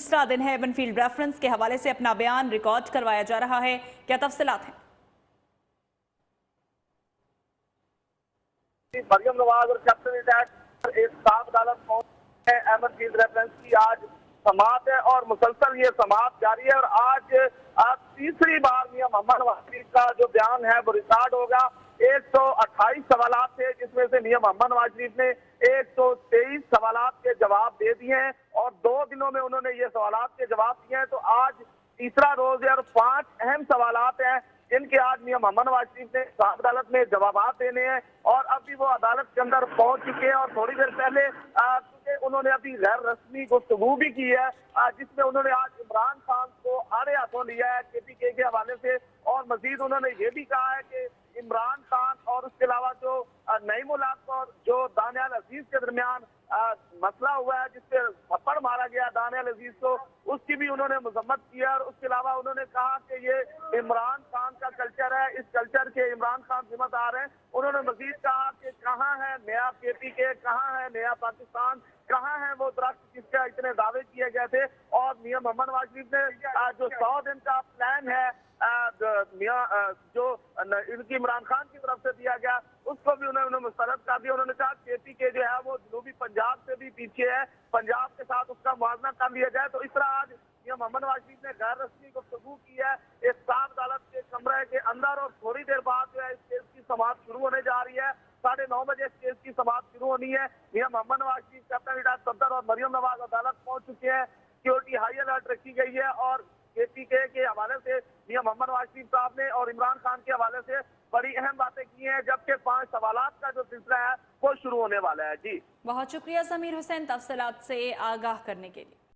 तीसरा दिन है इवनफील्ड रेफरेंस के हवाले से अपना बयान रिकॉर्ड करवाया जा रहा है। क्या तफसीलात हैं? मरियम नवाज और कैप्टन रिटायर्ड एक साथ अदालत पहुंचे हैं। इवनफील्ड रेफरेंस की आज समाअत है और मुसलसल ये समाअत जारी है और आज तीसरी बार मियां मोहम्मद नवाज शरीफ का जो बयान है वो रिकॉर्ड होगा। 128 सवालात थे जिसमें से मियां मोहम्मद नवाज शरीफ ने 123 सवालात के जवाब दे दिए हैं और 2 दिनों में उन्होंने ये सवालात के जवाब दिए हैं। तो आज तीसरा रोज है और 5 अहम सवालात हैं जिनके आज मियां मोहम्मद नवाज शरीफ ने अदालत में जवाब देने हैं और अभी वो अदालत के अंदर पहुंच चुके हैं। और थोड़ी देर पहले उन्होंने अभी गैर रस्मी गुफ्तगू भी की है जिसमें उन्होंने आज इमरान खान को आड़े हाथों लिया है KPK के हवाले से और मजीद उन्होंने ये भी कहा है कि इमरान खान और उसके अलावा जो नईमुल हक और जो दानियाल अजीज के दरमियान मसला हुआ है जिससे थप्पड़ मारा गया दानियाल अजीज को, उसकी भी उन्होंने मजम्मत की है। और उसके अलावा उन्होंने कहा कि ये इमरान खान का कल्चर है, इस कल्चर के इमरान खान जिम्मेदार हैं। उन्होंने मजीद कहा कि कहाँ है नया KPK, कहाँ है नया पाकिस्तान, कहाँ है वो दरख्त जिसके इतने दावे किए गए थे। और मियां मोहम्मद नवाज शरीफ ने जो 100 दिन का प्लान है जो इनकी इमरान खान की तरफ से दिया गया उसको भी उन्होंने मुस्तरद कर दिया। उन्होंने कहा KPK जो है वो जनूबी पंजाब से भी पीछे है, पंजाब के साथ उसका मुआवजा कर लिया जाए। तो इस तरह आज मियां मोहम्मद नवाज शरीफ ने गैर रस्मी गुफ्तगू की है एक साथ अदालत के कमरे के अंदर। और थोड़ी देर बाद जो है इस केस की समाअत शुरू होने जा रही है। 9:30 बजे इस केस की समाअत शुरू होनी है। मियां मोहम्मद नवाज शरीफ, कैप्टन रिटायर्ड सफदर और मरियम नवाज अदालत पहुंच चुके हैं। सिक्योरिटी हाई अलर्ट रखी गई है और KPK के हवाले से मियां मोहम्मद नवाज शरीफ साहब ने और इमरान खान के हवाले से बड़ी अहम बातें की हैं, जबकि 5 सवालात का जो सिलसिला है वो शुरू होने वाला है। जी बहुत शुक्रिया समीर हुसैन तफसीलात से आगाह करने के लिए।